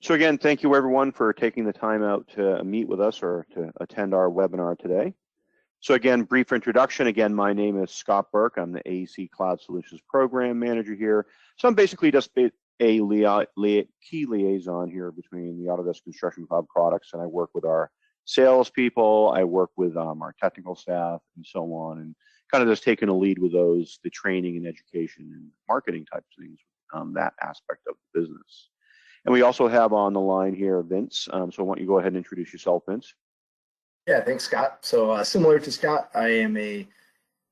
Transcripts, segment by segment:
So again, thank you everyone for taking the time out to meet with us or to attend our webinar today. So again, brief introduction. Again, my name is Scott Burke. I'm the AEC Cloud Solutions Program Manager here. So I'm basically just a key liaison here between the Autodesk Construction Cloud products, and I work with our salespeople, I work with our technical staff and so on, and kind of just taking a lead with those, the training and education and marketing types of things, that aspect of the business. And we also have on the line here Vince. So why don't you go ahead and introduce yourself, Vince? Yeah, thanks, Scott. So similar to Scott, I am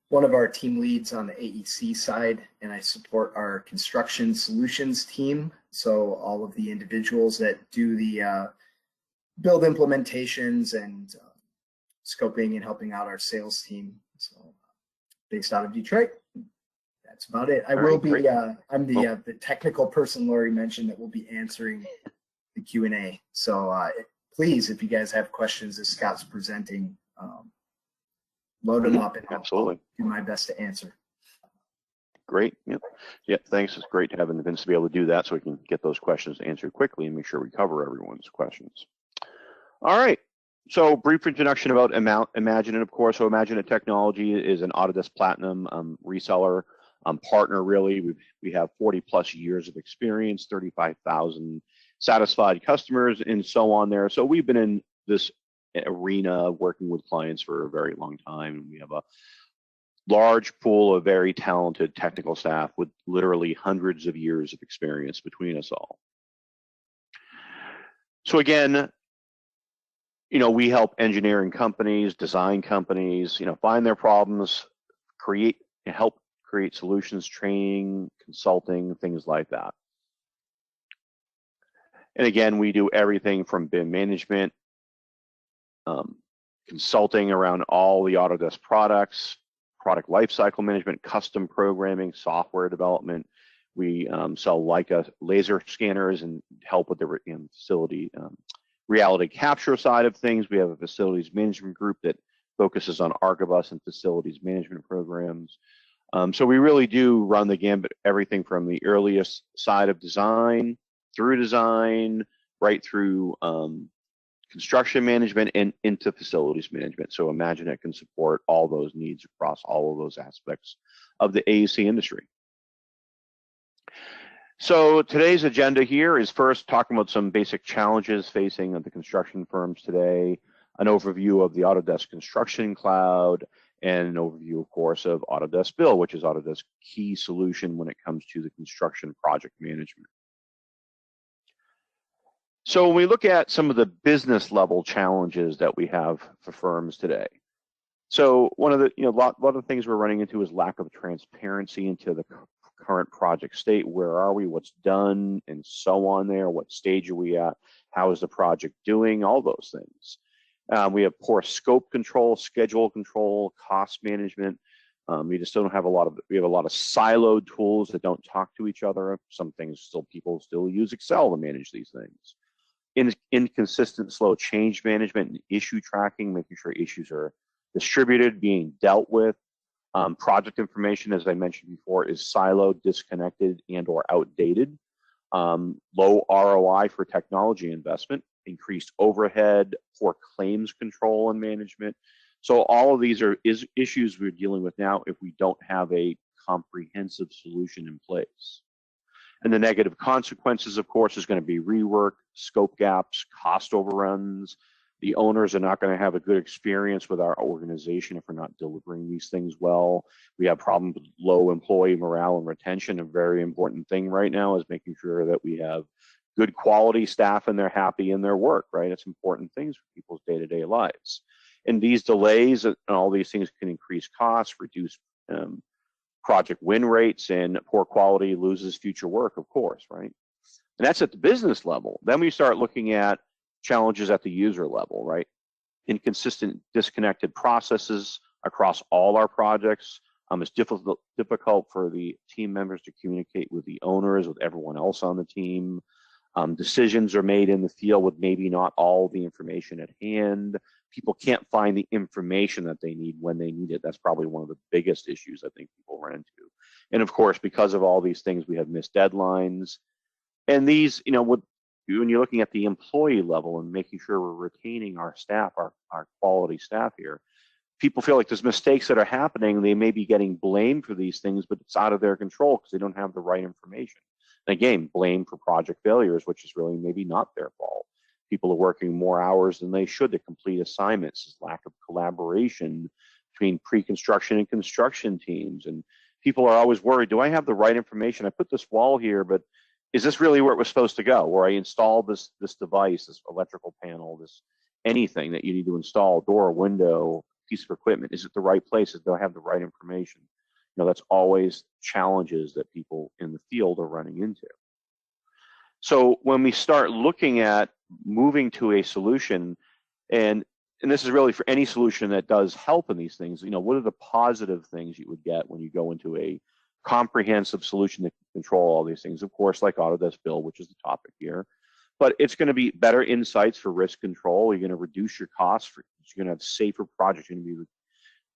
one of our team leads on the AEC side, and I support our construction solutions team. So all of the individuals that do the build implementations and scoping and helping out our sales team. So based out of Detroit. That's about it. I will be, I'm the technical person Lori mentioned that will be answering the Q&A. So please, if you guys have questions as Scott's presenting, load them up and I'll do my best to answer. Great. Yep. Yeah, thanks. It's great to have Vince to be able to do that so we can get those questions answered quickly and make sure we cover everyone's questions. All right. So brief introduction about IMAGINiT, of course. So IMAGINiT Technology is an Autodesk Platinum reseller partner, really. We have 40+ years of experience, 35,000 satisfied customers and so on there. So we've been in this arena working with clients for a very long time, and we have a large pool of very talented technical staff with literally hundreds of years of experience between us all. So again, we help engineering companies, design companies, find their problems, help create solutions, training, consulting, things like that. And again, we do everything from BIM management, consulting around all the Autodesk products, product lifecycle management, custom programming, software development. We sell Leica laser scanners and help with the facility reality capture side of things. We have a facilities management group that focuses on Archibus and facilities management programs. So we really do run the gambit, everything from the earliest side of design, through design, right through construction management and into facilities management. So IMAGINiT can support all those needs across all of those aspects of the AEC industry. So today's agenda here is first talking about some basic challenges facing the construction firms today, an overview of the Autodesk Construction Cloud, and an overview, of course, of Autodesk Build, which is Autodesk's key solution when it comes to the construction project management. So when we look at some of the business level challenges that we have for firms today, so one of the, a lot of things we're running into is lack of transparency into the current project state. Where are we? What's done? And so on there. What stage are we at? How is the project doing? All those things. We have poor scope control, schedule control, cost management. We just don't have we have a lot of siloed tools that don't talk to each other. Some things people still use Excel to manage these things. Inconsistent, slow change management and issue tracking, making sure issues are distributed, being dealt with. Project information, as I mentioned before, is siloed, disconnected, and or outdated. Low ROI for technology investment, increased overhead, poor claims control and management. So all of these are issues we're dealing with now if we don't have a comprehensive solution in place. And the negative consequences, of course, is going to be rework, scope gaps, cost overruns. The owners are not going to have a good experience with our organization if we're not delivering these things well. We have problems with low employee morale and retention. A very important thing right now is making sure that we have good quality staff and they're happy in their work, right? It's important things for people's day-to-day lives. And these delays and all these things can increase costs, reduce project win rates, and poor quality loses future work, of course, right? And that's at the business level. Then we start looking at challenges at the user level, right? Inconsistent, disconnected processes across all our projects. It's difficult for the team members to communicate with the owners, with everyone else on the team. Decisions are made in the field with maybe not all the information at hand. People can't find the information that they need when they need it. That's probably one of the biggest issues I think people run into. And of course, because of all these things, we have missed deadlines. And these, with when you're looking at the employee level and making sure we're retaining our staff, our quality staff here, people feel like there's mistakes that are happening. They may be getting blamed for these things, but it's out of their control because they don't have the right information. And again, blame for project failures, which is really maybe not their fault. People are working more hours than they should to complete assignments. There's lack of collaboration between pre-construction and construction teams. And people are always worried, do I have the right information? I put this wall here, but is this really where it was supposed to go? Where I installed this device, this electrical panel, this anything that you need to install, door, window, piece of equipment, is it the right place? Do I have the right information? You know, that's always challenges that people in the field are running into. So when we start looking at moving to a solution, and this is really for any solution that does help in these things, you know, what are the positive things you would get when you go into a comprehensive solution that can control all these things? Of course, like Autodesk Build, which is the topic here, but it's going to be better insights for risk control. You're going to reduce your costs. You're going to have safer projects. You're going to be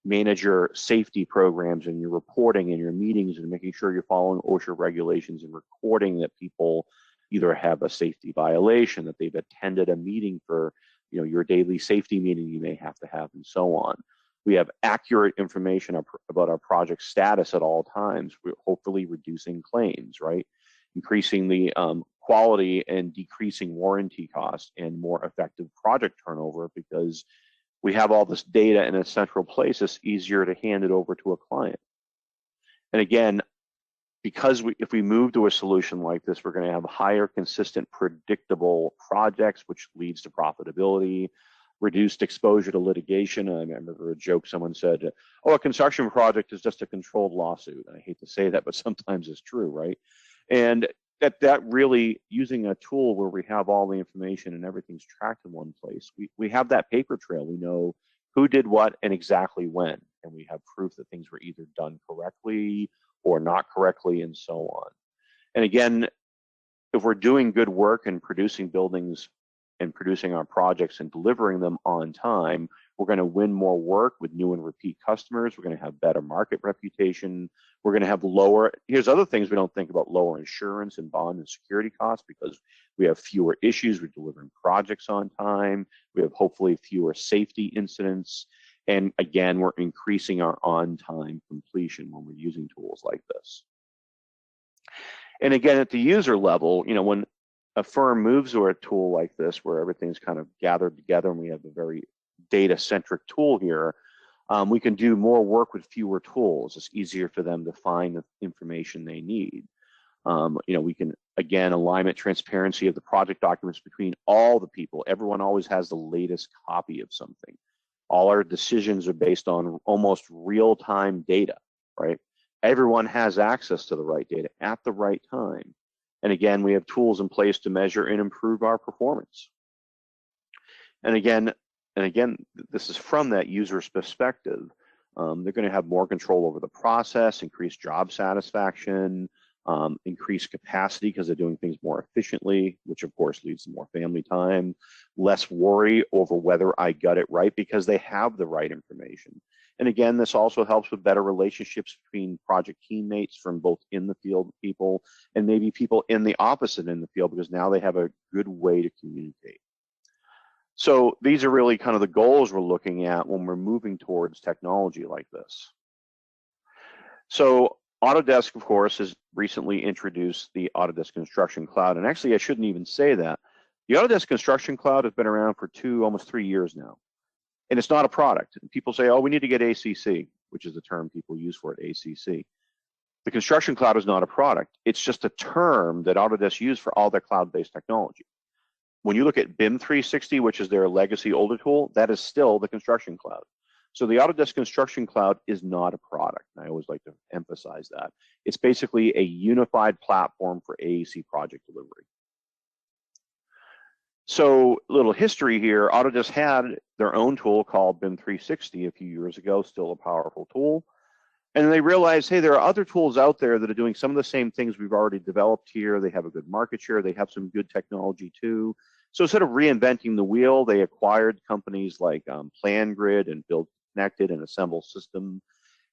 manage your safety programs and your reporting and your meetings and making sure you're following OSHA regulations and recording that people either have a safety violation, that they've attended a meeting for, you know, your daily safety meeting you may have to have, and so on. We have accurate information about our project status at all times. We're hopefully reducing claims, right? Increasing the quality and decreasing warranty costs and more effective project turnover, because we have all this data in a central place. It's easier to hand it over to a client. And again, because if we move to a solution like this, we're going to have higher, consistent, predictable projects, which leads to profitability, reduced exposure to litigation. I remember a joke someone said, oh, a construction project is just a controlled lawsuit. And I hate to say that, but sometimes it's true, right? And that really, using a tool where we have all the information and everything's tracked in one place, we have that paper trail. We know who did what and exactly when, and we have proof that things were either done correctly or not correctly, and so on. And again, if we're doing good work and producing buildings and producing our projects and delivering them on time, we're going to win more work with new and repeat customers. We're going to have better market reputation. We're going to have lower, here's other things we don't think about, lower insurance and bond and security costs, because we have fewer issues. We're delivering projects on time. We have hopefully fewer safety incidents. And again, we're increasing our on-time completion when we're using tools like this. And again, at the user level, you know, when a firm moves to a tool like this, where everything's kind of gathered together and we have a very data-centric tool here, we can do more work with fewer tools. It's easier for them to find the information they need. You know, we can, again, alignment, transparency of the project documents between all the people. Everyone always has the latest copy of something. All our decisions are based on almost real-time data, right? Everyone has access to the right data at the right time. And again, we have tools in place to measure and improve our performance. And again, this is from that user's perspective. They're going to have more control over the process, increased job satisfaction, increased capacity because they're doing things more efficiently, which of course leads to more family time, less worry over whether I got it right because they have the right information. And again, this also helps with better relationships between project teammates from both in the field people and maybe people in the opposite in the field, because now they have a good way to communicate. So these are really kind of the goals we're looking at when we're moving towards technology like this. So Autodesk, of course, has recently introduced the Autodesk Construction Cloud. And actually, I shouldn't even say that. The Autodesk Construction Cloud has been around for almost 3 years now. And it's not a product. People say, oh, we need to get ACC, which is the term people use for it, ACC. The Construction Cloud is not a product. It's just a term that Autodesk used for all their cloud-based technology. When you look at BIM 360, which is their legacy older tool, that is still the Construction Cloud. So the Autodesk Construction Cloud is not a product. And I always like to emphasize that. It's basically a unified platform for AEC project delivery. So a little history here, Autodesk had their own tool called BIM 360 a few years ago, still a powerful tool. And they realized, hey, there are other tools out there that are doing some of the same things we've already developed here. They have a good market share. They have some good technology too. So instead of reinventing the wheel, they acquired companies like PlanGrid and Build Connected and Assemble System.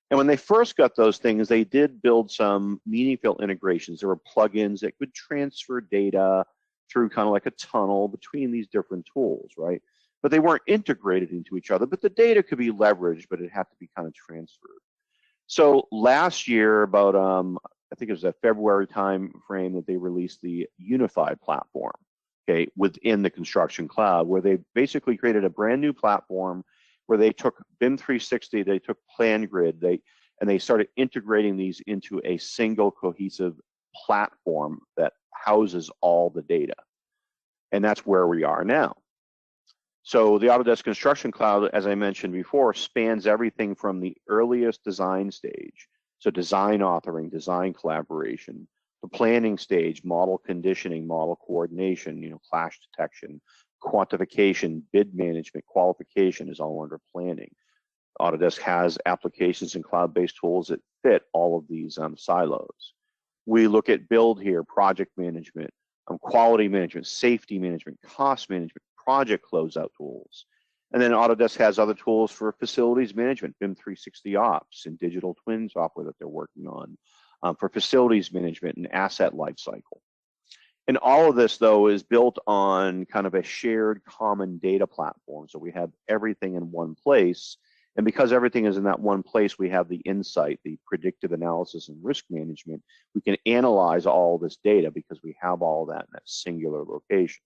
And when they first got those things, they did build some meaningful integrations. There were plugins that could transfer data, through kind of like a tunnel between these different tools, right? But they weren't integrated into each other, but the data could be leveraged, but it had to be kind of transferred. So last year, about I think it was a February time frame that they released the unified platform, okay, within the Construction Cloud, where they basically created a brand new platform where they took BIM 360, they took PlanGrid, and they started integrating these into a single cohesive platform that houses all the data. And that's where we are now. So the Autodesk Construction Cloud, as I mentioned before, spans everything from the earliest design stage, so design authoring, design collaboration, the planning stage, model conditioning, model coordination, clash detection, quantification, bid management, qualification is all under planning. Autodesk has applications and cloud-based tools that fit all of these silos. We look at build here, project management, quality management, safety management, cost management, project closeout tools. And then Autodesk has other tools for facilities management, BIM 360 Ops and digital twin software that they're working on for facilities management and asset lifecycle. And all of this, though, is built on kind of a shared common data platform. So we have everything in one place. And because everything is in that one place, we have the insight, the predictive analysis and risk management. We can analyze all this data because we have all that in that singular location.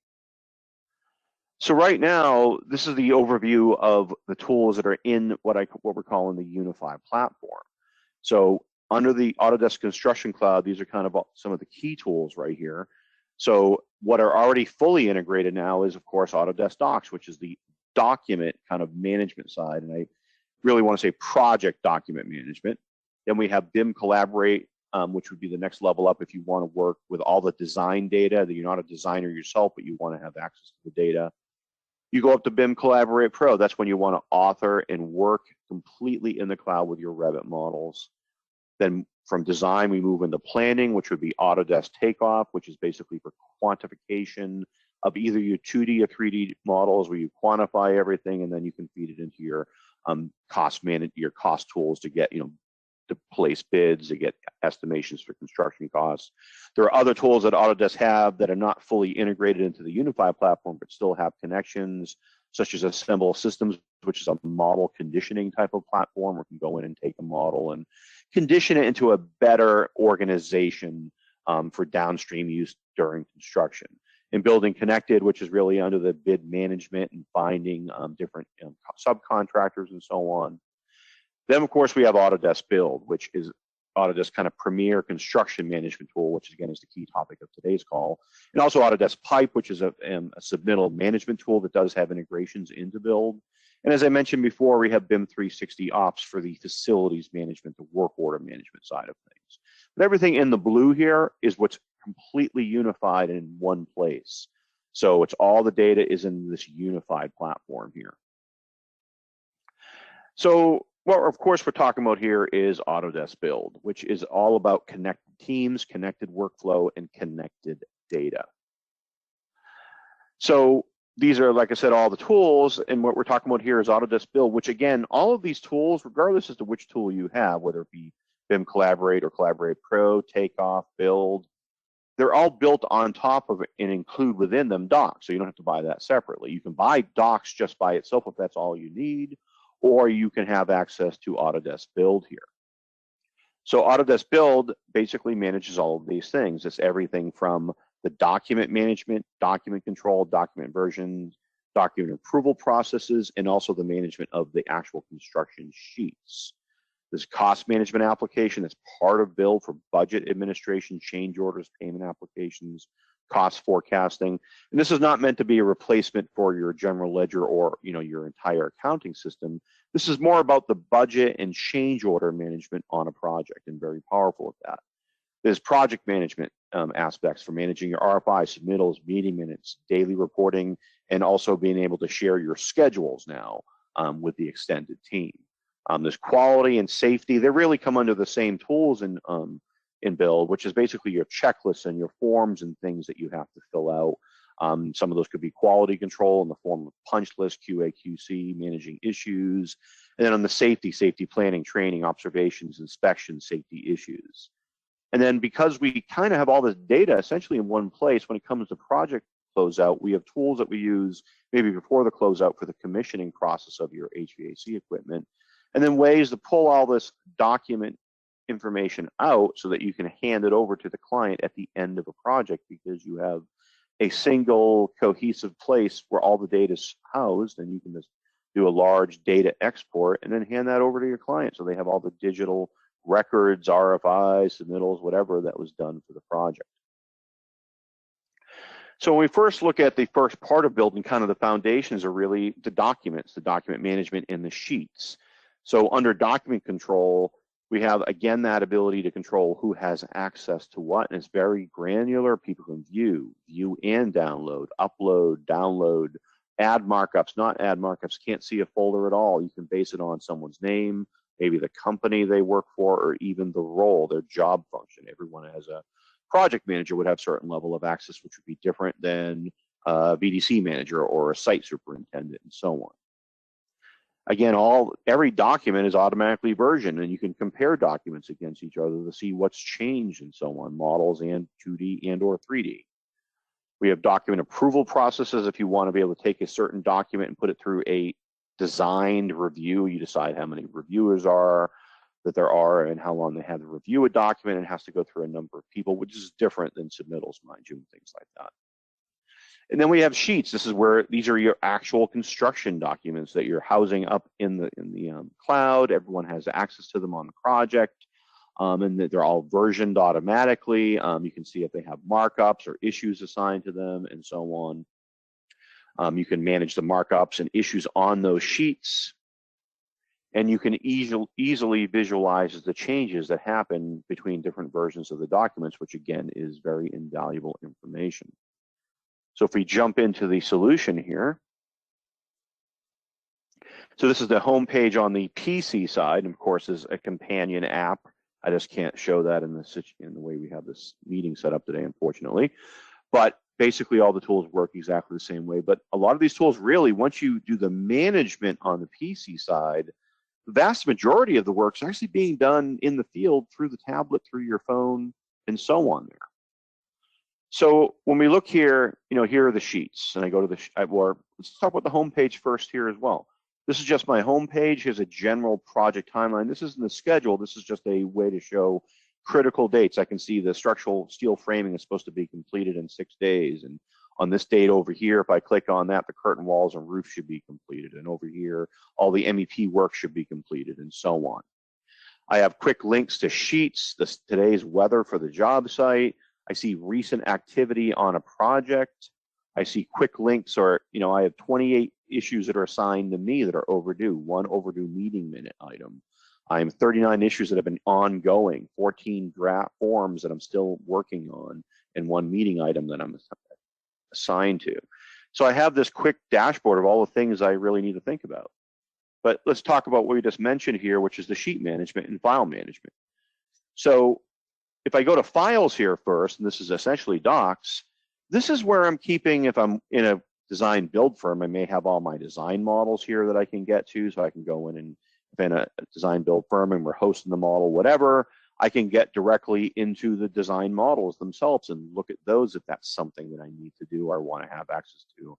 So right now, this is the overview of the tools that are in what we're calling the unified platform. So under the Autodesk Construction Cloud, these are kind of some of the key tools right here. So what are already fully integrated now is, of course, Autodesk Docs, which is the document kind of management side. And I really want to say project document management. Then we have BIM Collaborate, which would be the next level up if you want to work with all the design data, that you're not a designer yourself, but you want to have access to the data. You go up to BIM Collaborate Pro. That's when you want to author and work completely in the cloud with your Revit models. Then from design, we move into planning, which would be Autodesk Takeoff, which is basically for quantification of either your 2D or 3D models, where you quantify everything and then you can feed it into your cost tools to get, to place bids, to get estimations for construction costs. There are other tools that Autodesk have that are not fully integrated into the unified platform, but still have connections, such as Assemble Systems, which is a model conditioning type of platform where you can go in and take a model and condition it into a better organization for downstream use during construction. And Building Connected, which is really under the bid management and finding different subcontractors and so on. Then, of course, we have Autodesk Build, which is Autodesk kind of premier construction management tool, which again is the key topic of today's call. And also Autodesk Pipe, which is a submittal management tool that does have integrations into Build. And as I mentioned before, we have BIM 360 Ops for the facilities management, the work order management side of things. But everything in the blue here is what's completely unified in one place. So it's all the data is in this unified platform here. So what, of course, we're talking about here is Autodesk Build, which is all about connected teams, connected workflow, and connected data. So these are, like I said, all the tools, and what we're talking about here is Autodesk Build, which again, all of these tools, regardless as to which tool you have, whether it be BIM Collaborate or Collaborate Pro, Takeoff, Build, they're all built on top of it and include within them Docs, so you don't have to buy that separately. You can buy Docs just by itself if that's all you need, or you can have access to Autodesk Build here. So Autodesk Build basically manages all of these things. It's everything from the document management, document control, document versions, document approval processes, and also the management of the actual construction sheets. This cost management application that's part of Build for budget administration, change orders, payment applications, cost forecasting. And this is not meant to be a replacement for your general ledger or your entire accounting system. This is more about the budget and change order management on a project, and very powerful at that. There's project management aspects for managing your RFI, submittals, meeting minutes, daily reporting, and also being able to share your schedules now with the extended team. There's quality and safety. They really come under the same tools in Build, which is basically your checklists and your forms and things that you have to fill out. Some of those could be quality control in the form of punch list, QA, QC, managing issues. And then on the safety planning, training, observations, inspections, safety issues. And then because we kind of have all this data essentially in one place, when it comes to project closeout. We have tools that we use maybe before the closeout for the commissioning process of your HVAC equipment, and then ways to pull all this document information out so that you can hand it over to the client at the end of a project, because you have a single cohesive place where all the data is housed, and you can just do a large data export and then hand that over to your client so they have all the digital records, RFIs, submittals, whatever that was done for the project. So when we first look at the first part of building, kind of the foundations are really the documents, the document management, and the sheets. So under document control, we have, again, that ability to control who has access to what, and it's very granular. People can view and download, upload, download, add markups, not add markups, can't see a folder at all. You can base it on someone's name, maybe the company they work for, or even the role, their job function. Everyone as a project manager would have certain level of access, which would be different than a VDC manager or a site superintendent, and so on. Again, every document is automatically versioned, and you can compare documents against each other to see what's changed and so on, models and 2D and or 3D. We have document approval processes. If you want to be able to take a certain document and put it through a designed review, you decide how many reviewers there are and how long they have to review a document. It has to go through a number of people, which is different than submittals, mind you, and things like that. And then we have sheets. This is where these are your actual construction documents that you're housing up in the cloud. Everyone has access to them on the project, and they're all versioned automatically. You can see if they have markups or issues assigned to them, and so on. You can manage the markups and issues on those sheets, and you can easily visualize the changes that happen between different versions of the documents, which again is very invaluable information. So if we jump into the solution here, so this is the home page on the PC side, and of course is a companion app. I just can't show that in the way we have this meeting set up today, unfortunately. But basically all the tools work exactly the same way. But a lot of these tools really, once you do the management on the PC side, the vast majority of the work is actually being done in the field through the tablet, through your phone, and so on there. So when we look here, here are the sheets, and I go to let's talk about the home page first here as well. This is just my home page. Here's a general project timeline. This isn't the schedule. This is just a way to show critical dates. I can see the structural steel framing is supposed to be completed in 6 days, and on this date over here, if I click on that, the curtain walls and roof should be completed, and over here, all the MEP work should be completed, and so on. I have quick links to sheets, today's weather for the job site. I see recent activity on a project. I see quick links, or, I have 28 issues that are assigned to me that are overdue, one overdue meeting minute item. I have 39 issues that have been ongoing, 14 draft forms that I'm still working on, and one meeting item that I'm assigned to. So I have this quick dashboard of all the things I really need to think about. But let's talk about what we just mentioned here, which is the sheet management and file management. So if I go to files here first, and this is essentially docs, this is where I'm keeping, if I'm in a design build firm, I may have all my design models here that I can get to, so I can go in, and if in a design build firm and we're hosting the model, whatever, I can get directly into the design models themselves and look at those if that's something that I need to do or want to have access to.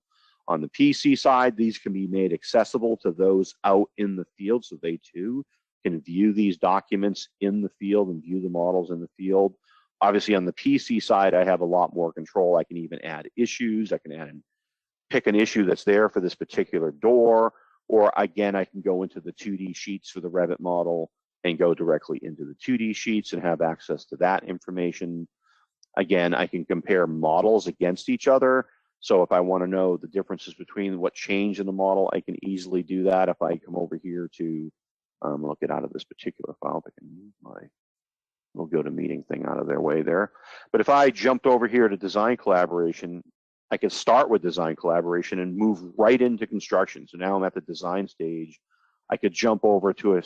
On the PC side, these can be made accessible to those out in the field, so they too can view these documents in the field and view the models in the field. Obviously, on the PC side, I have a lot more control. I can even add issues. I can pick an issue that's there for this particular door, or again, I can go into the 2D sheets for the Revit model and go directly into the 2D sheets and have access to that information. Again, I can compare models against each other. So if I want to know the differences between what changed in the model, I can easily do that. If I come over here to, I'll get out of this particular file. I can move we'll go to meeting thing out of their way there. But if I jumped over here to design collaboration, I could start with design collaboration and move right into construction. So now I'm at the design stage. I could jump over to a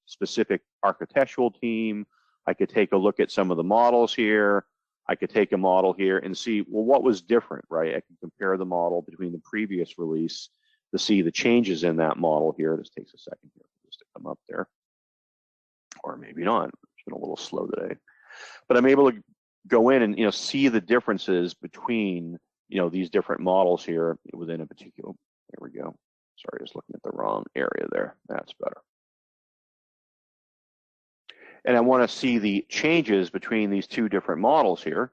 specific architectural team. I could take a look at some of the models here. I could take a model here and see, well, what was different, right? I can compare the model between the previous release to see the changes in that model here. This takes a second here for this to come up there. Or maybe not. It's been a little slow today. But I'm able to go in and see the differences between these different models here within a particular, there we go. Sorry, just looking at the wrong area there. That's better. And I want to see the changes between these two different models here.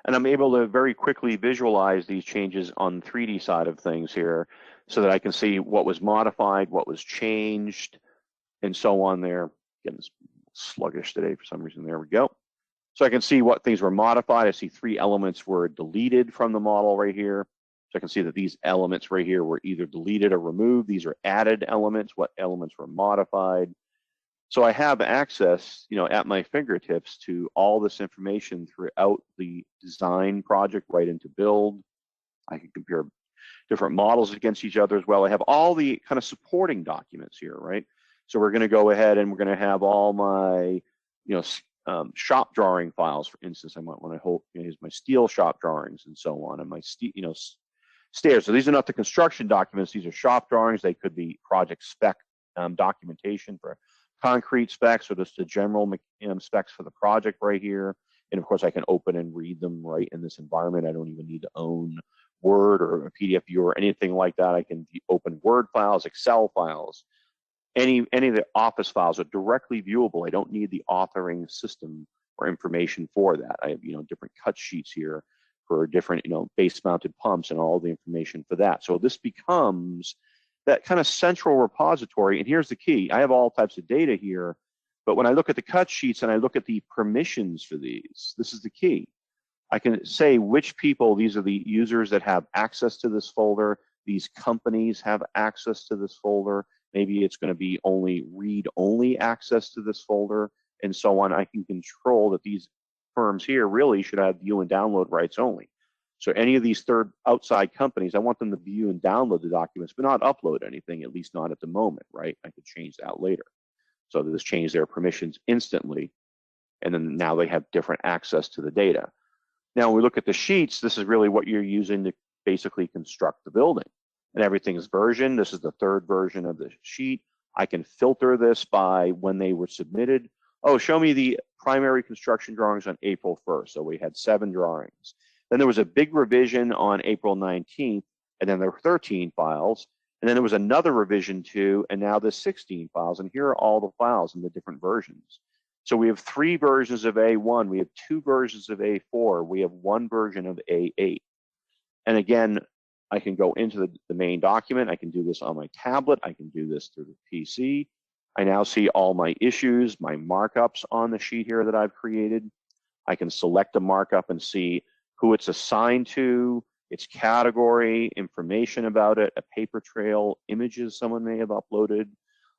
And I'm able to very quickly visualize these changes on the 3D side of things here so that I can see what was modified, what was changed, and so on there. Again, it's sluggish today for some reason. There we go. So I can see what things were modified. I see 3 elements were deleted from the model right here. So I can see that these elements right here were either deleted or removed. These are added elements, what elements were modified. So I have access, at my fingertips to all this information throughout the design project right into build. I can compare different models against each other as well. I have all the kind of supporting documents here, right? So we're going to go ahead and we're going to have all my, shop drawing files, for instance. I might want to use my steel shop drawings and so on, and my stairs. So these are not the construction documents. These are shop drawings. They could be project spec documentation for concrete specs, or just the general specs for the project right here. And of course, I can open and read them right in this environment. I don't even need to own Word or a PDF viewer or anything like that. I can open Word files, Excel files, any of the Office files are directly viewable. I don't need the authoring system or information for that. I have different cut sheets here for different base mounted pumps and all the information for that. So this becomes that kind of central repository. And here's the key. I have all types of data here, but when I look at the cut sheets and I look at the permissions for these, this is the key. I can say which people, these are the users that have access to this folder. These companies have access to this folder. Maybe it's going to be only read-only access to this folder and so on. I can control that these firms here really should have view and download rights only. So any of these third outside companies, I want them to view and download the documents, but not upload anything, at least not at the moment, right? I could change that later. So this change their permissions instantly, and then now they have different access to the data. Now, when we look at the sheets, this is really what you're using to basically construct the building. And everything is versioned. This is the 3rd version of the sheet. I can filter this by when they were submitted. Oh, show me the primary construction drawings on April 1st. So we had 7 drawings. Then there was a big revision on April 19th, and then there were 13 files. And then there was another revision too, and now there's 16 files. And here are all the files in the different versions. So we have 3 versions of A1. We have 2 versions of A4. We have 1 version of A8. And again, I can go into the main document. I can do this on my tablet. I can do this through the PC. I now see all my issues, my markups on the sheet here that I've created. I can select a markup and see who it's assigned to, its category, information about it, a paper trail, images someone may have uploaded,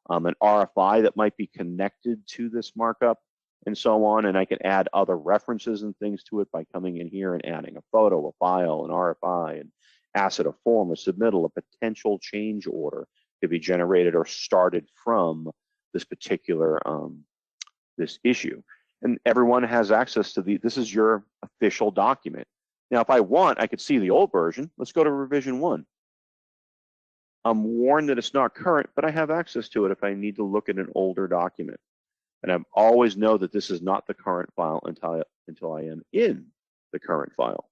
an RFI that might be connected to this markup, and so on. And I can add other references and things to it by coming in here and adding a photo, a file, an RFI, an asset, a form, a submittal, a potential change order to be generated or started from this particular this issue. And everyone has access to this is your official document. Now, if I want, I could see the old version. Let's go to revision 1. I'm warned that it's not current, but I have access to it if I need to look at an older document. And I always know that this is not the current file until I am in the current file.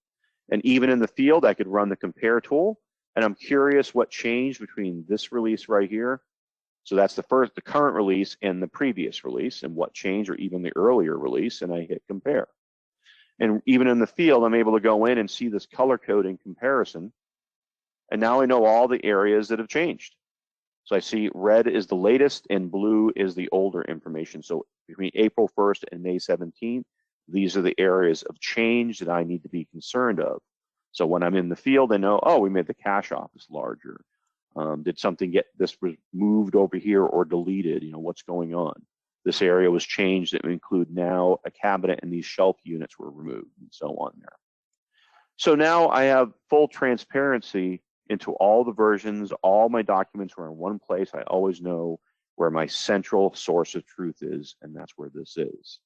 And even in the field, I could run the compare tool, and I'm curious what changed between this release right here. So that's the current release and the previous release, and what changed, or even the earlier release, and I hit compare. And even in the field, I'm able to go in and see this color coding comparison. And now I know all the areas that have changed. So I see red is the latest and blue is the older information. So between April 1st and May 17th, these are the areas of change that I need to be concerned of. So when I'm in the field, I know, oh, we made the cash office larger. Did something this was moved over here or deleted? What's going on? This area was changed to include now a cabinet, and these shelf units were removed, and so on there. So now I have full transparency into all the versions. All my documents are in one place. I always know where my central source of truth is, and that's where this is.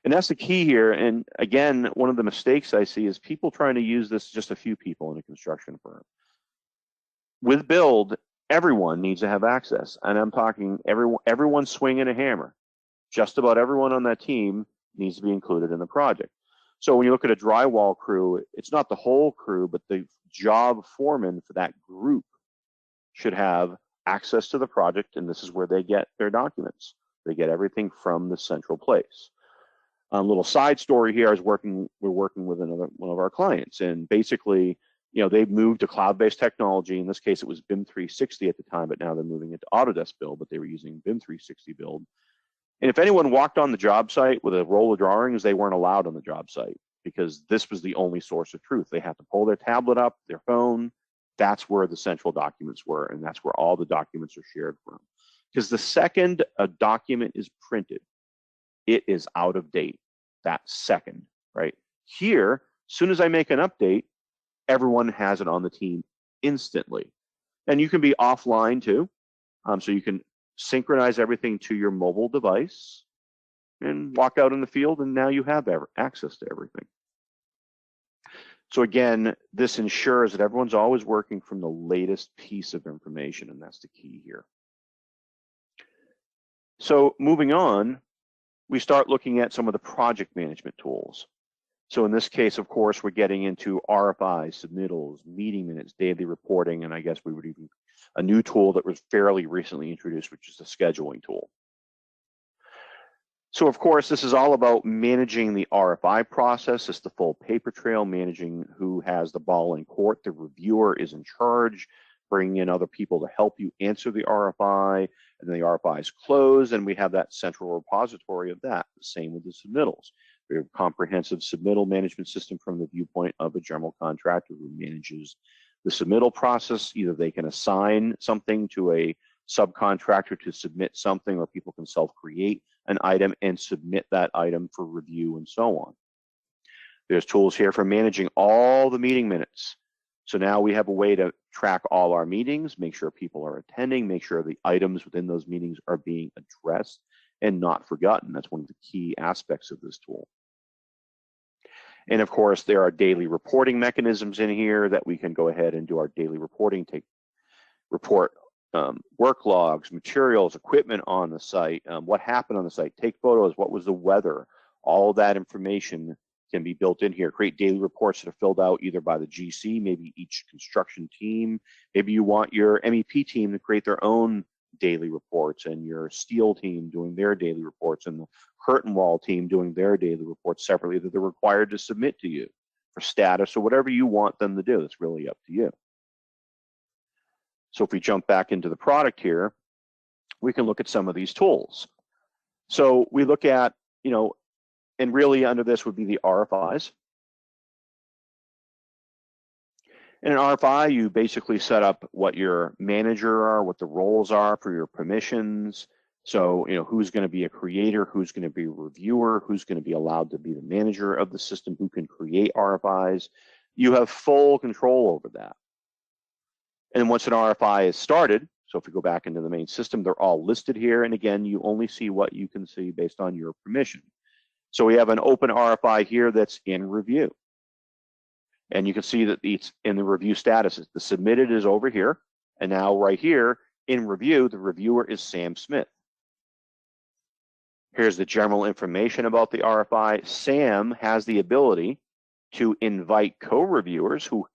And that's the key here. And again, one of the mistakes I see is people trying to use this, just a few people in a construction firm. With Build, everyone needs to have access. And I'm talking everyone swinging a hammer. Just about everyone on that team needs to be included in the project. So when you look at a drywall crew, it's not the whole crew, but the job foreman for that group should have access to the project, and this is where they get their documents. They get everything from the central place. A little side story here is we're working with one of our clients, and basically, they've moved to cloud-based technology. In this case, it was BIM 360 at the time, but now they're moving into Autodesk Build, but they were using BIM 360 Build. And if anyone walked on the job site with a roll of drawings, they weren't allowed on the job site because this was the only source of truth. They had to pull their tablet up, their phone. That's where the central documents were, and that's where all the documents are shared from. Because the second a document is printed, it is out of date that second, right? Here, as soon as I make an update, everyone has it on the team instantly. And you can be offline too. So you can synchronize everything to your mobile device and walk out in the field, and now you have access to everything. So again, this ensures that everyone's always working from the latest piece of information, and that's the key here. So moving on, we start looking at some of the project management tools. So in this case, of course, we're getting into RFIs, submittals, meeting minutes, daily reporting, and I guess we would even a new tool that was fairly recently introduced, which is the scheduling tool. So of course, this is all about managing the RFI process. It's the full paper trail, managing who has the ball in court. The reviewer is in charge, bringing in other people to help you answer the RFI, and then the RFI is closed, and we have that central repository of that. The same with the submittals. We have a comprehensive submittal management system from the viewpoint of a general contractor who manages the submittal process. Either they can assign something to a subcontractor to submit something, or people can self-create an item and submit that item for review and so on. There's tools here for managing all the meeting minutes. So now we have a way to track all our meetings, make sure people are attending, make sure the items within those meetings are being addressed and not forgotten. That's one of the key aspects of this tool. And of course, there are daily reporting mechanisms in here that we can go ahead and do our daily reporting, report work logs, materials, equipment on the site, what happened on the site, take photos, what was the weather. All that information can be built in here. Create daily reports that are filled out either by the GC, maybe each construction team. Maybe you want your MEP team to create their own daily reports, and your steel team doing their daily reports, and the curtain wall team doing their daily reports separately that they're required to submit to you for status or whatever you want them to do. It's really up to you. So if we jump back into the product here, we can look at some of these tools. So we look at, and really under this would be the RFIs. In an RFI, you basically set up what your manager are, what the roles are for your permissions. So, who's going to be a creator, who's going to be a reviewer, who's going to be allowed to be the manager of the system, who can create RFIs. You have full control over that. And once an RFI is started, so if we go back into the main system, they're all listed here. And again, you only see what you can see based on your permission. So we have an open RFI here that's in review. And you can see that it's in the review status. The submitted is over here. And now right here in review, the reviewer is Sam Smith. Here's the general information about the RFI. Sam has the ability to invite co-reviewers who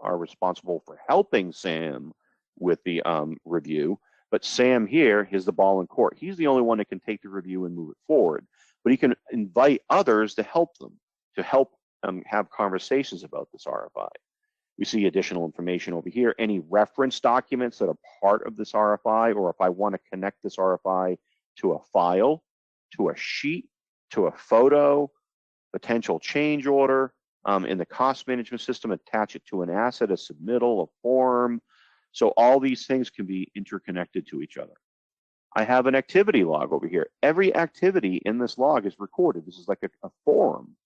are responsible for helping Sam with the review. But Sam here is the ball in court. He's the only one that can take the review and move it forward. But he can invite others to help them, to help have conversations about this RFI. We see additional information over here. Any reference documents that are part of this RFI, or if I want to connect this RFI to a file, to a sheet, to a photo, potential change order, in the cost management system, attach it to an asset, a submittal, a form. So all these things can be interconnected to each other. I have an activity log over here. Every activity in this log is recorded. This is like a forum.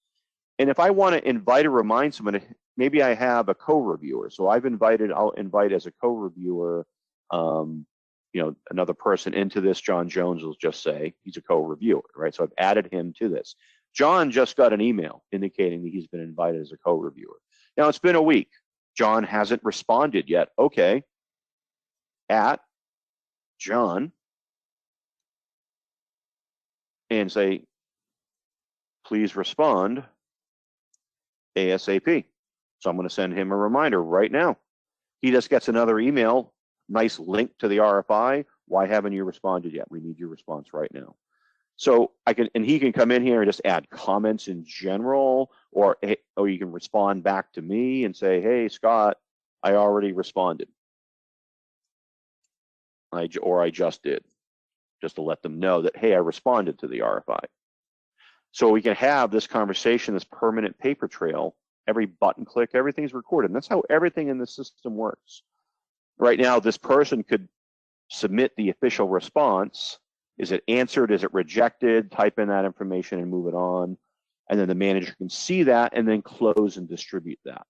And if I want to invite or remind someone, maybe I have a co-reviewer. So I'll invite as a co-reviewer, another person into this. John Jones will just say he's a co-reviewer, right? So I've added him to this. John just got an email indicating that he's been invited as a co-reviewer. Now it's been a week. John hasn't responded yet. Okay. At John and say, please respond ASAP. So I'm going to send him a reminder right now. He just gets another email, nice link to the RFI. Why haven't you responded yet? We need your response right now. So he can come in here and just add comments in general, or you can respond back to me and say, hey, Scott, I already responded. I just did, just to let them know that, hey, I responded to the RFI. So we can have this conversation, this permanent paper trail, every button click, everything's recorded. And that's how everything in the system works. Right now, this person could submit the official response. Is it answered? Is it rejected? Type in that information and move it on. And then the manager can see that and then close and distribute that.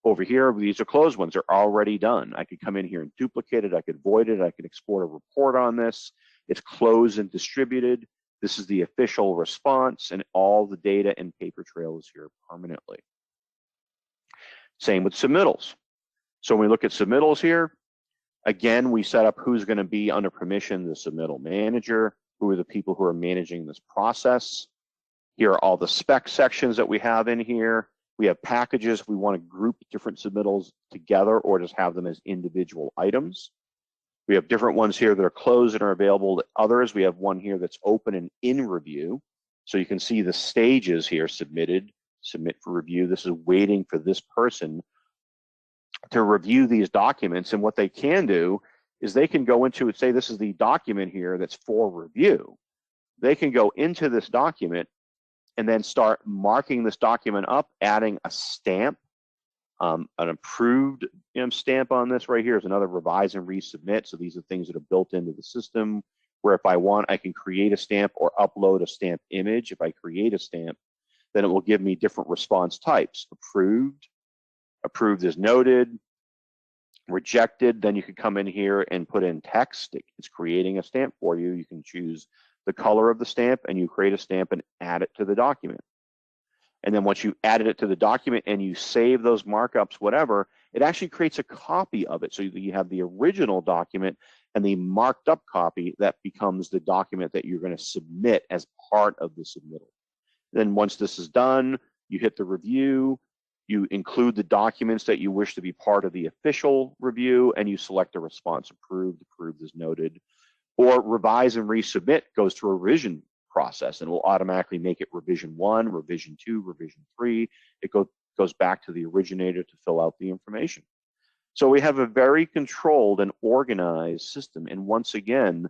Over here, these are closed ones. They're already done. I could come in here and duplicate it. I could void it. I could export a report on this. It's closed and distributed. This is the official response, and all the data and paper trail is here permanently. Same with submittals. So when we look at submittals here, again, we set up who's going to be under permission, the submittal manager, who are the people who are managing this process. Here are all the spec sections that we have in here. We have packages. We want to group different submittals together or just have them as individual items. We have different ones here that are closed and are available to others. We have one here that's open and in review. So you can see the stages here: submitted, submit for review. This is waiting for this person to review these documents. And what they can do is they can go into it, say this is the document here that's for review. They can go into this document and then start marking this document up, adding a stamp, an approved stamp on this right here is another revise and resubmit. So these are things that are built into the system where if I want, I can create a stamp or upload a stamp image. If I create a stamp, then it will give me different response types: approved, approved as noted, rejected. Then you could come in here and put in text. It's creating a stamp for you. You can choose the color of the stamp and you create a stamp and add it to the document. And then once you added it to the document and you save those markups, whatever, it actually creates a copy of it. So you have the original document and the marked up copy that becomes the document that you're going to submit as part of the submittal. Then once this is done, you hit the review, you include the documents that you wish to be part of the official review, and you select a response: approved, approved as noted, or revise and resubmit goes through a revision process and will automatically make it revision 1, revision 2, revision 3. It goes back to the originator to fill out the information. So we have a very controlled and organized system. And once again,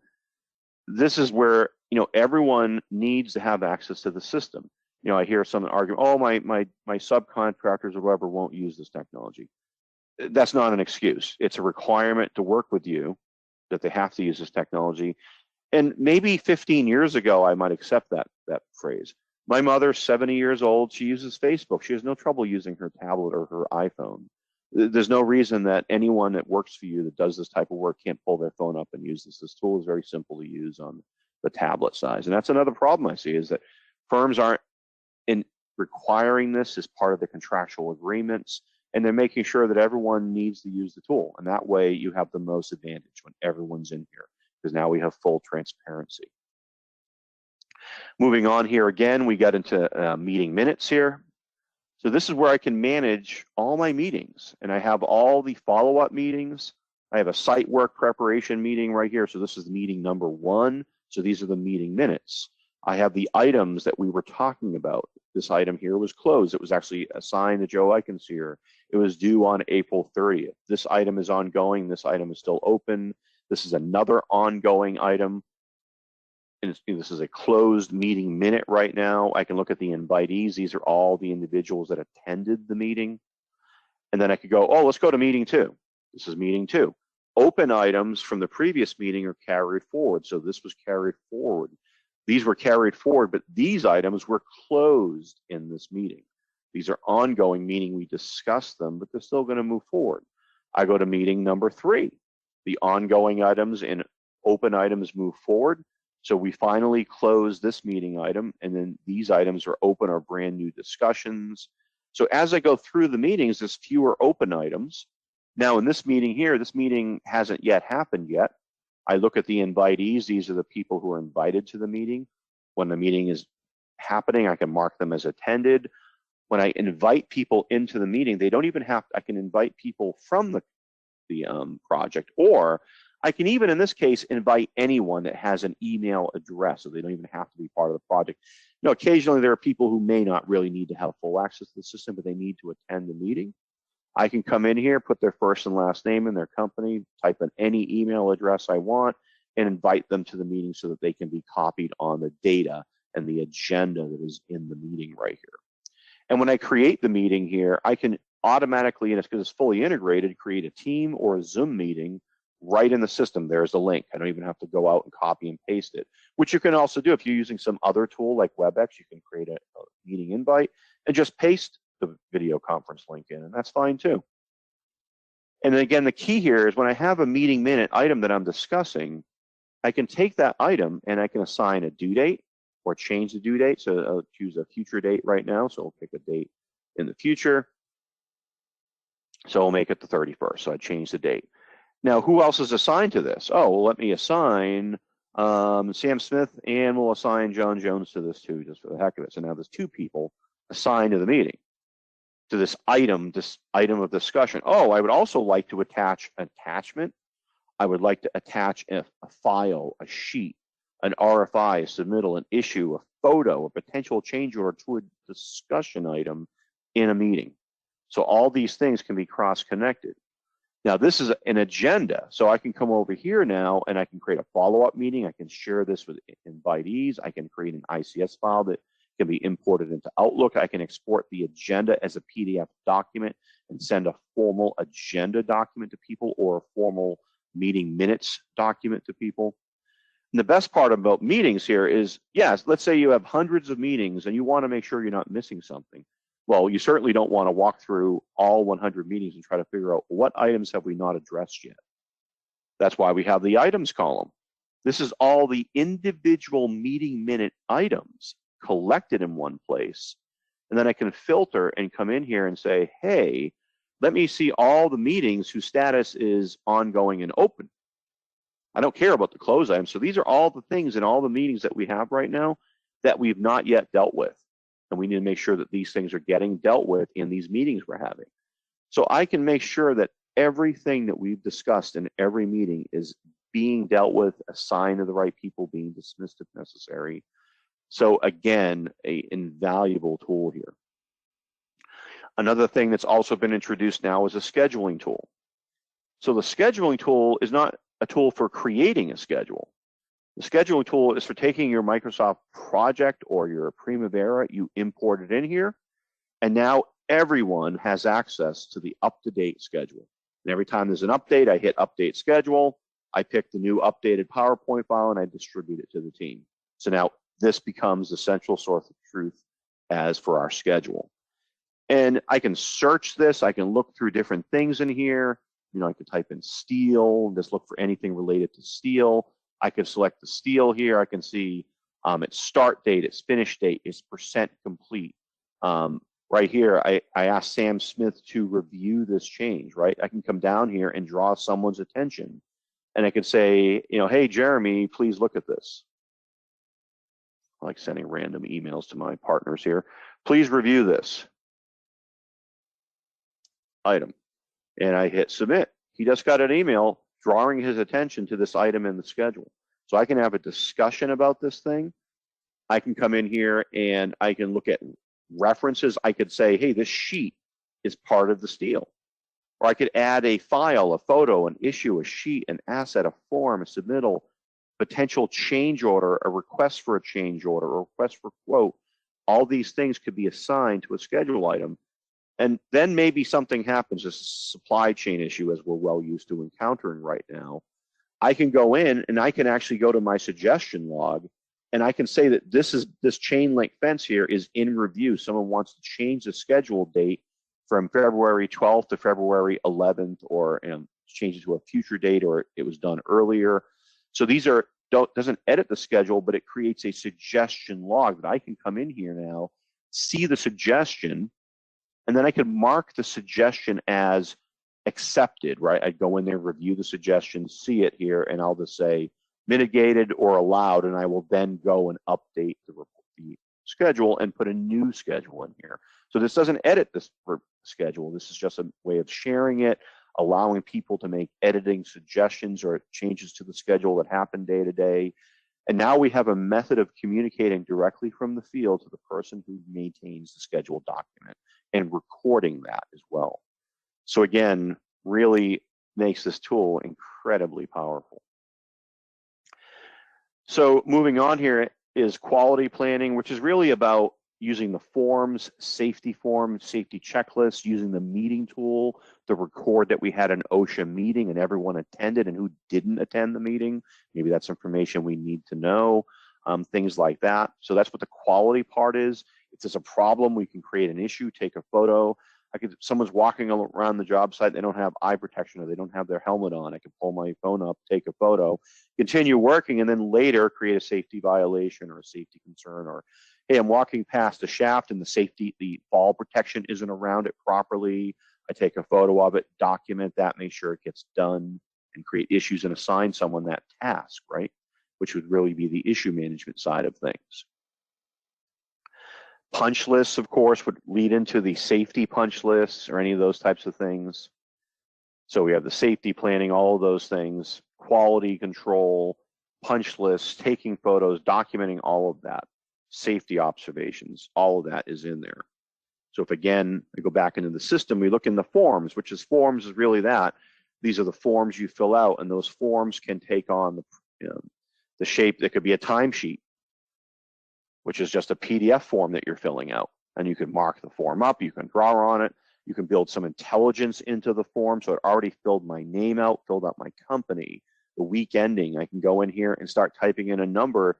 this is where everyone needs to have access to the system. I hear someone argue, oh, my subcontractors or whoever won't use this technology. That's not an excuse. It's a requirement to work with you that they have to use this technology. And maybe 15 years ago, I might accept that phrase. My mother's 70 years old. She uses Facebook. She has no trouble using her tablet or her iPhone. There's no reason that anyone that works for you that does this type of work can't pull their phone up and use this. This tool is very simple to use on the tablet size. And that's another problem I see, is that firms aren't requiring this as part of the contractual agreements, and they're making sure that everyone needs to use the tool. And that way you have the most advantage when everyone's in here, because now we have full transparency. Moving on here again, we got into meeting minutes here. So this is where I can manage all my meetings, and I have all the follow-up meetings. I have a site work preparation meeting right here. So this is meeting number 1. So these are the meeting minutes. I have the items that we were talking about. This item here was closed. It was actually assigned to Joe Eichenseer. It was due on April 30th. This item is ongoing. This item is still open. This is another ongoing item. And this is a closed meeting minute right now. I can look at the invitees. These are all the individuals that attended the meeting. And then I could go, oh, let's go to meeting 2. This is meeting 2. Open items from the previous meeting are carried forward. So this was carried forward. These were carried forward, but these items were closed in this meeting. These are ongoing, meaning we discussed them, but they're still going to move forward. I go to meeting number 3. The ongoing items and open items move forward. So we finally close this meeting item, and then these items are open or brand new discussions. So as I go through the meetings, there's fewer open items. Now in this meeting here, this meeting hasn't yet happened yet. I look at the invitees. These are the people who are invited to the meeting. When the meeting is happening, I can mark them as attended. when I invite people into the meeting, they don't even have, I can invite people from the project, or I can even, in this case, invite anyone that has an email address, so they don't even have to be part of the project. You know, occasionally there are people who may not really need to have full access to the system, but they need to attend the meeting. I can come in here, put their first and last name in their company, type in any email address I want, and invite them to the meeting so that they can be copied on the data and the agenda that is in the meeting right here. And when I create the meeting here, I can automatically, and it's because it's fully integrated, create a team or a Zoom meeting right in the system. There's the link. I don't even have to go out and copy and paste it, which you can also do if you're using some other tool like WebEx. You can create a meeting invite and just paste the video conference link in, and that's fine too. And then again, the key here is when I have a meeting minute item that I'm discussing, I can take that item and I can assign a due date or change the due date. So I'll choose a future date right now. So I'll pick a date in the future. So I'll make it the 31st. So I change the date. Now, who else is assigned to this? Oh, well, let me assign Sam Smith, and we'll assign John Jones to this too, just for the heck of it. So now there's 2 people assigned to the meeting, to this item of discussion. Oh, I would also like to attach an attachment. I would like to attach a file, a sheet, an RFI, a submittal, an issue, a photo, a potential change order to a discussion item in a meeting. So all these things can be cross-connected. Now this is an agenda, so I can come over here now and I can create a follow-up meeting. I can share this with invitees. I can create an ICS file that can be imported into Outlook. I can export the agenda as a PDF document and send a formal agenda document to people, or a formal meeting minutes document to people. And the best part about meetings here is, yes, let's say you have hundreds of meetings and you want to make sure you're not missing something. Well, you certainly don't want to walk through all 100 meetings and try to figure out what items have we not addressed yet. That's why we have the items column. This is all the individual meeting minute items collected in one place. And then I can filter and come in here and say, hey, let me see all the meetings whose status is ongoing and open. I don't care about the close items. So these are all the things in all the meetings that we have right now that we've not yet dealt with. And we need to make sure that these things are getting dealt with in these meetings we're having. So I can make sure that everything that we've discussed in every meeting is being dealt with, assigned to the right people, being dismissed if necessary. So again, an invaluable tool here. Another thing that's also been introduced now is a scheduling tool. So the scheduling tool is not a tool for creating a schedule. The scheduling tool is for taking your Microsoft project or your Primavera, you import it in here, and now everyone has access to the up-to-date schedule. And every time there's an update, I hit update schedule, I pick the new updated PowerPoint file and I distribute it to the team. So now this becomes the central source of truth as for our schedule. And I can search this, I can look through different things in here. You know, I could type in steel, just look for anything related to steel. I could select the steel here. I can see its start date, its finish date, its percent complete. Right here, I asked Sam Smith to review this change, right? I can come down here and draw someone's attention. And I could say, you know, hey, Jeremy, please look at this. I like sending random emails to my partners here. Please review this item. And I hit submit. He just got an email drawing his attention to this item in the schedule. So I can have a discussion about this thing. I can come in here and I can look at references. I could say, hey, this sheet is part of the steel. Or I could add a file, a photo, an issue, a sheet, an asset, a form, a submittal, potential change order, a request for a change order, a request for quote. All these things could be assigned to a schedule item. And then maybe something happens, a supply chain issue, as we're well used to encountering right now. I can go in and I can actually go to my suggestion log and I can say that this chain link fence here is in review. Someone wants to change the schedule date from February 12th to February 11th, or change it to a future date, or it was done earlier. So these are, doesn't edit the schedule, but it creates a suggestion log that I can come in here now, see the suggestion, and then I can mark the suggestion as accepted, right? I'd go in there, review the suggestion, see it here, and I'll just say mitigated or allowed, and I will then go and update the schedule and put a new schedule in here. So this doesn't edit this schedule. This is just a way of sharing it, allowing people to make editing suggestions or changes to the schedule that happen day to day. And now we have a method of communicating directly from the field to the person who maintains the schedule document and recording that as well. So again, really makes this tool incredibly powerful. So moving on here is quality planning, which is really about using the forms, safety checklists, using the meeting tool to record that we had an OSHA meeting and everyone attended and who didn't attend the meeting. Maybe that's information we need to know, things like that. So that's what the quality part is. If there's a problem, we can create an issue, take a photo. Someone's walking around the job site, they don't have eye protection or they don't have their helmet on. I can pull my phone up, take a photo, continue working, and then later create a safety violation or a safety concern, or hey, I'm walking past a shaft and the fall protection isn't around it properly. I take a photo of it, document that, make sure it gets done, and create issues and assign someone that task, right? Which would really be the issue management side of things. Punch lists, of course, would lead into the safety punch lists or any of those types of things. So we have the safety planning, all of those things, quality control, punch lists, taking photos, documenting all of that, safety observations, all of that is in there. So if again, I go back into the system, we look in the forms, which is forms is really that. These are the forms you fill out, and those forms can take on the shape that could be a timesheet, which is just a PDF form that you're filling out. And you can mark the form up, you can draw on it, you can build some intelligence into the form. So it already filled my name out, filled out my company, the week ending. I can go in here and start typing in a number,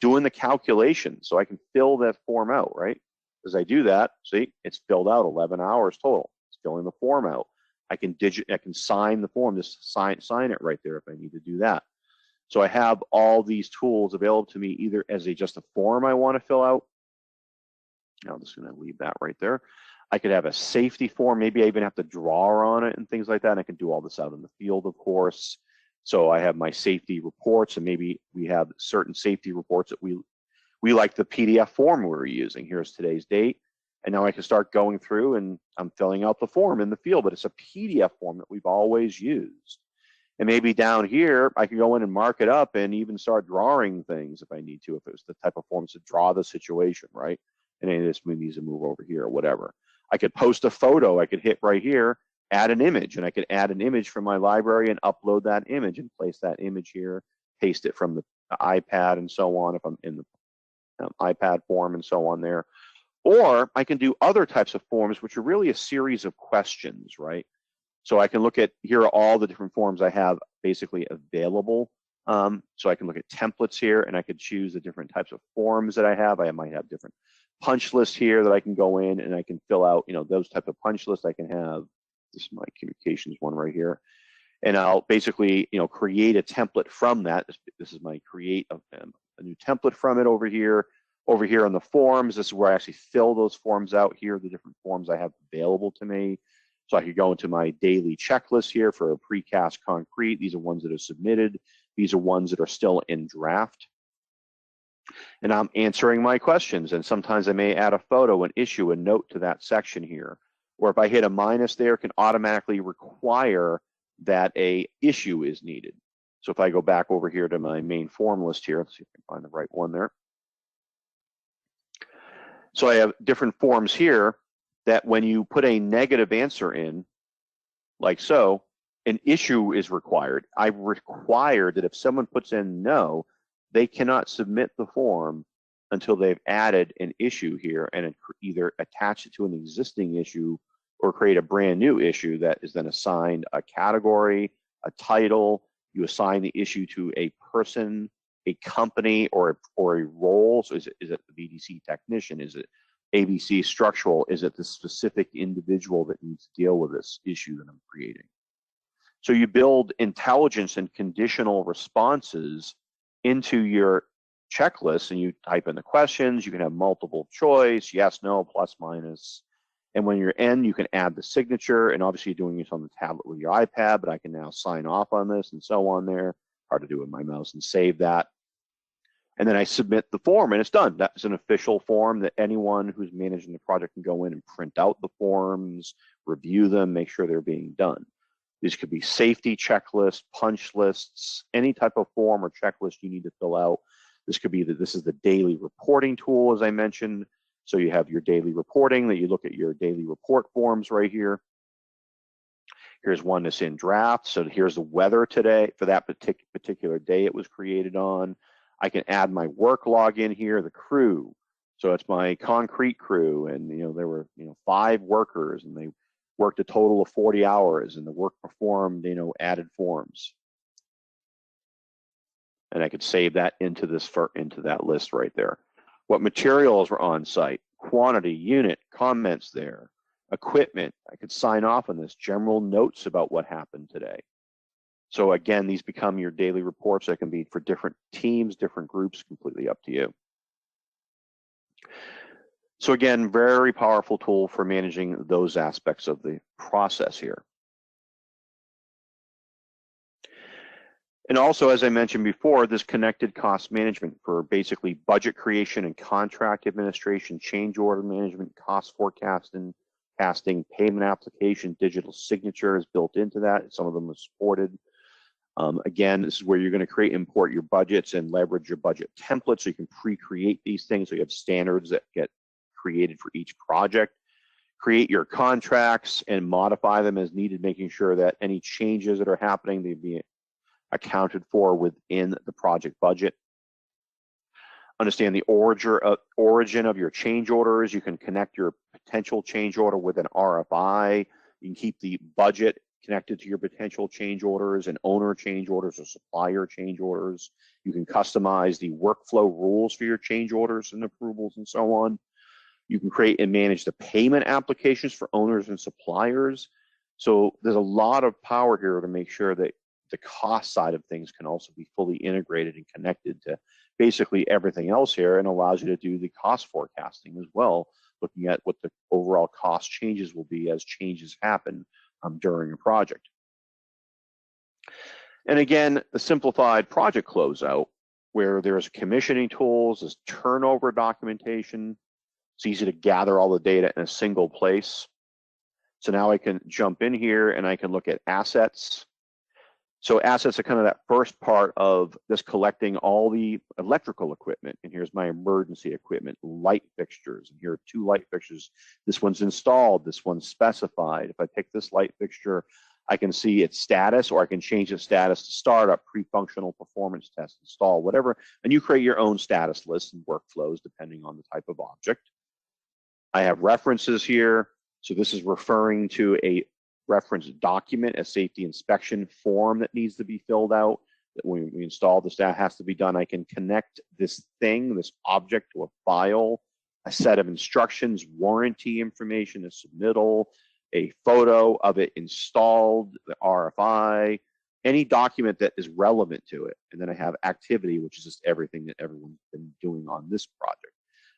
doing the calculation so I can fill that form out, right? As I do that, see, it's filled out 11 hours total. It's filling the form out. I can sign the form, just sign it right there if I need to do that. So I have all these tools available to me either as just a form I want to fill out. Now I'm just going to leave that right there. I could have a safety form. Maybe I even have to draw on it and things like that. And I can do all this out in the field, of course. So I have my safety reports, and maybe we have certain safety reports that we like the PDF form we were using. Here's today's date. And now I can start going through and I'm filling out the form in the field, but it's a PDF form that we've always used. And maybe down here, I can go in and mark it up and even start drawing things if I need to, if it was the type of forms to draw the situation, right? And then this needs to move over here or whatever. I could post a photo. I could hit right here, add an image, and I could add an image from my library and upload that image and place that image here, paste it from the iPad and so on if I'm in the iPad form and so on there. Or I can do other types of forms, which are really a series of questions, right? So I can look at, here are all the different forms I have basically available. So I can look at templates here and I could choose the different types of forms that I have. I might have different punch lists here that I can go in and I can fill out, those type of punch lists I can have. This is my communications one right here. And I'll basically, create a template from that. This is my create a new template from it over here. Over here on the forms, this is where I actually fill those forms out here, the different forms I have available to me. So I could go into my daily checklist here for a precast concrete. These are ones that are submitted. These are ones that are still in draft. And I'm answering my questions. And sometimes I may add a photo, an issue, a note to that section here. Or if I hit a minus there, it can automatically require that a issue is needed. So if I go back over here to my main form list here, let's see if I can find the right one there. So I have different forms here that when you put a negative answer in, like so, an issue is required. I require that if someone puts in no, they cannot submit the form until they've added an issue here and either attach it to an existing issue or create a brand new issue that is then assigned a category, a title. You assign the issue to a person, a company, or a role. So is it the VDC technician? Is it ABC structural? Is it the specific individual that needs to deal with this issue that I'm creating? So you build intelligence and conditional responses into your checklist, and you type in the questions. You can have multiple choice, yes, no, plus, minus. And when you're in, you can add the signature, and obviously you're doing this on the tablet with your iPad, but I can now sign off on this and so on there. Hard to do with my mouse and save that. And then I submit the form and it's done. That's an official form that anyone who's managing the project can go in and print out the forms, review them, make sure they're being done. These could be safety checklists, punch lists, any type of form or checklist you need to fill out. This could be this is the daily reporting tool, as I mentioned. So you have your daily reporting that you look at your daily report forms right here. Here's one that's in draft. So here's the weather today for that particular day it was created on. I can add my work log in here, the crew. So it's my concrete crew, and there were 5 workers, and they worked a total of 40 hours, and the work performed added forms. And I could save that into that list right there. What materials were on site, quantity, unit, comments there, equipment. I could sign off on this, general notes about what happened today. So again, these become your daily reports that can be for different teams, different groups, completely up to you. So again, very powerful tool for managing those aspects of the process here. And also, as I mentioned before, this connected cost management for basically budget creation and contract administration, change order management, cost forecasting, payment application, digital signature is built into that. Some of them are supported. Again, this is where you're going to import your budgets and leverage your budget templates so you can pre-create these things. So you have standards that get created for each project. Create your contracts and modify them as needed, making sure that any changes that are happening, they be accounted for within the project budget. Understand the origin of your change orders. You can connect your potential change order with an RFI. You can keep the budget connected to your potential change orders and owner change orders or supplier change orders. You can customize the workflow rules for your change orders and approvals and so on. You can create and manage the payment applications for owners and suppliers. So there's a lot of power here to make sure that the cost side of things can also be fully integrated and connected to basically everything else here, and allows you to do the cost forecasting as well, looking at what the overall cost changes will be as changes happen during a project. And again, the simplified project closeout, where there's commissioning tools, there's turnover documentation. It's easy to gather all the data in a single place. So now I can jump in here and I can look at assets. So assets are kind of that first part of this, collecting all the electrical equipment. And here's my emergency equipment, light fixtures. And here are 2 light fixtures. This one's installed, this one's specified. If I pick this light fixture, I can see its status, or I can change its status to startup, pre-functional performance test, install, whatever. And you create your own status lists and workflows depending on the type of object. I have references here. So this is referring to a reference document, a safety inspection form that needs to be filled out. That when we install this, that has to be done. I can connect this thing, this object, to a file, a set of instructions, warranty information, a submittal, a photo of it installed, the RFI, any document that is relevant to it. And then I have activity, which is just everything that everyone's been doing on this project.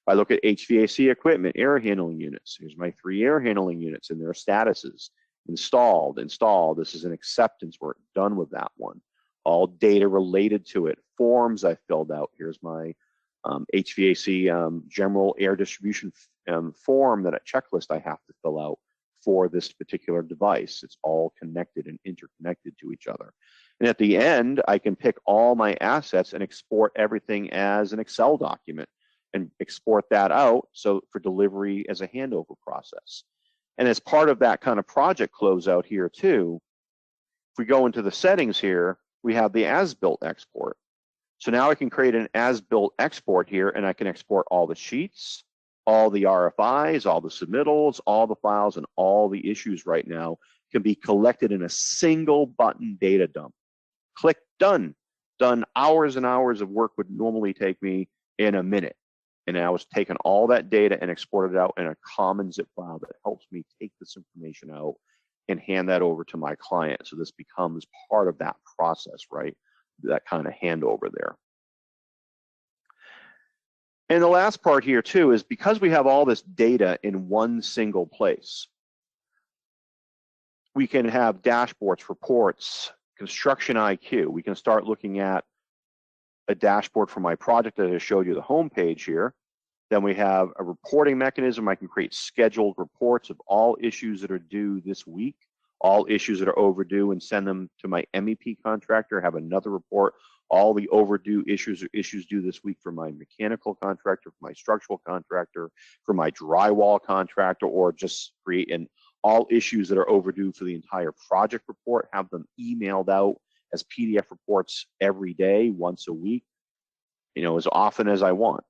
If I look at HVAC equipment, air handling units, here's my 3 air handling units and their statuses. Installed. This is an acceptance work done with that one. All data related to it. Forms I filled out. Here's my HVAC general air distribution form, that a checklist I have to fill out for this particular device. It's all connected and interconnected to each other. And at the end, I can pick all my assets and export everything as an Excel document and export that out so for delivery as a handover process. And as part of that kind of project closeout here too, if we go into the settings here, we have the as-built export. So now I can create an as-built export here, and I can export all the sheets, all the RFIs, all the submittals, all the files, and all the issues right now can be collected in a single button data dump. Click done. Done. Hours and hours of work would normally take me in a minute. And I was taking all that data and exported it out in a common zip file that helps me take this information out and hand that over to my client. So this becomes part of that process, right? That kind of handover there. And the last part here too is, because we have all this data in one single place, we can have dashboards, reports, construction IQ. We can start looking at a dashboard for my project that I showed you the home page here. Then we have a reporting mechanism. I can create scheduled reports of all issues that are due this week, all issues that are overdue, and send them to my MEP contractor, have another report, all the overdue issues or issues due this week for my mechanical contractor, for my structural contractor, for my drywall contractor, or just create an all issues that are overdue for the entire project report, have them emailed out as PDF reports every day, once a week, you know, as often as I want.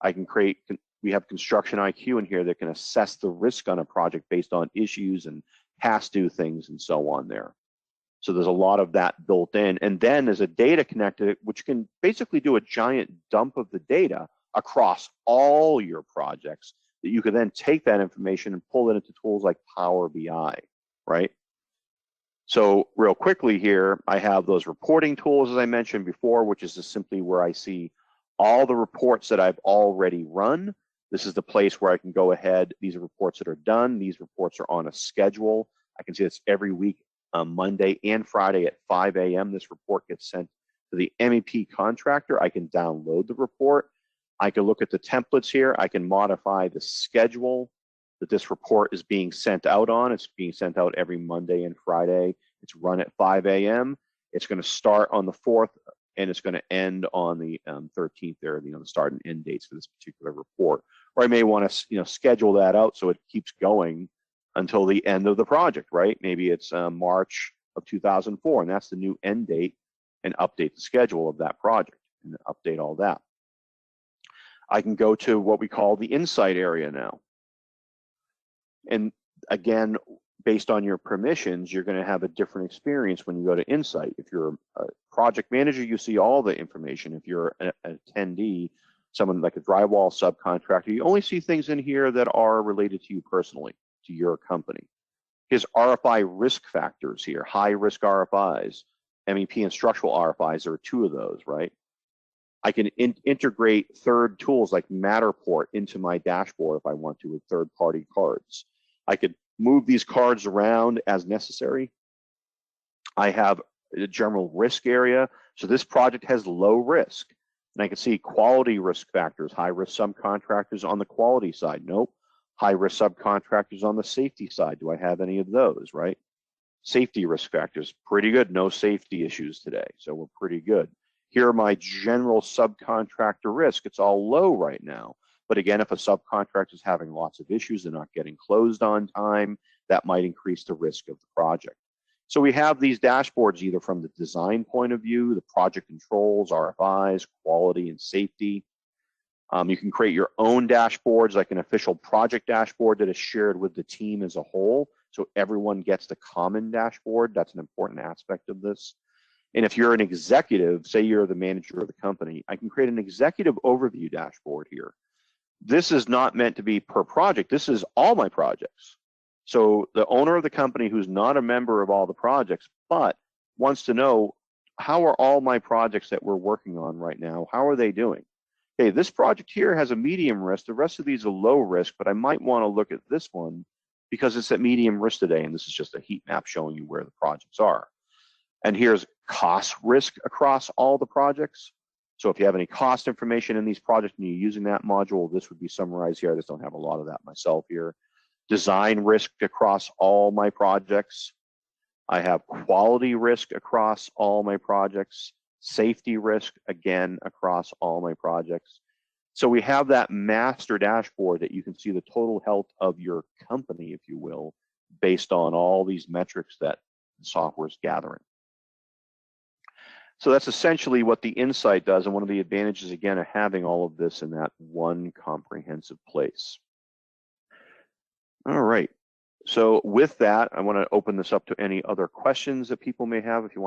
I can create, we have Construction IQ in here that can assess the risk on a project based on issues and past due things and so on there. So there's a lot of that built in. And then there's a data connector, which can basically do a giant dump of the data across all your projects that you can then take that information and pull it into tools like Power BI, right? So real quickly here, I have those reporting tools, as I mentioned before, which is just simply where I see all the reports that I've already run. This is the place where I can go ahead. These are reports that are done. These reports are on a schedule. I can see this every week, Monday and Friday at 5 a.m. This report gets sent to the MEP contractor. I can download the report. I can look at the templates here. I can modify the schedule that this report is being sent out on. It's being sent out every Monday and Friday. It's run at 5 a.m. It's going to start on the 4th, and it's going to end on the 13th there, you know, the start and end dates for this particular report. Or I may want to, you know, schedule that out so it keeps going until the end of the project, right? Maybe it's March of 2004, and that's the new end date, and update the schedule of that project and update all that. I can go to what we call the insight area now. And again, based on your permissions, you're going to have a different experience when you go to Insight. If you're a project manager, you see all the information. If you're an attendee, someone like a drywall subcontractor, you only see things in here that are related to you personally, to your company. Here's RFI risk factors here, high risk RFIs, MEP and structural RFIs, there are two of those, right? I can integrate third tools like Matterport into my dashboard if I want to with third-party cards. I could move these cards around as necessary. I have a general risk area. So this project has low risk. And I can see quality risk factors, high risk subcontractors on the quality side. Nope. High risk subcontractors on the safety side. Do I have any of those, right? Safety risk factors, pretty good. No safety issues today. So we're pretty good. Here are my general subcontractor risk. It's all low right now. But again, if a subcontractor is having lots of issues, they're not getting closed on time, that might increase the risk of the project. So we have these dashboards either from the design point of view, the project controls, RFIs, quality, and safety. You can create your own dashboards, like an official project dashboard that is shared with the team as a whole. So everyone gets the common dashboard. That's an important aspect of this. And if you're an executive, say you're the manager of the company, I can create an executive overview dashboard here. This is not meant to be per project. This is all my projects. So the owner of the company who's not a member of all the projects, but wants to know, how are all my projects that we're working on right now, how are they doing? Hey, this project here has a medium risk. The rest of these are low risk, but I might want to look at this one because it's at medium risk today. And this is just a heat map showing you where the projects are. And here's cost risk across all the projects. So if you have any cost information in these projects and you're using that module, this would be summarized here. I just don't have a lot of that myself here. Design risk across all my projects. I have quality risk across all my projects. Safety risk, again, across all my projects. So we have that master dashboard that you can see the total health of your company, if you will, based on all these metrics that the software is gathering. So that's essentially what the Insight does, and one of the advantages, again, of having all of this in that one comprehensive place. All right. So with that, I want to open this up to any other questions that people may have. If you want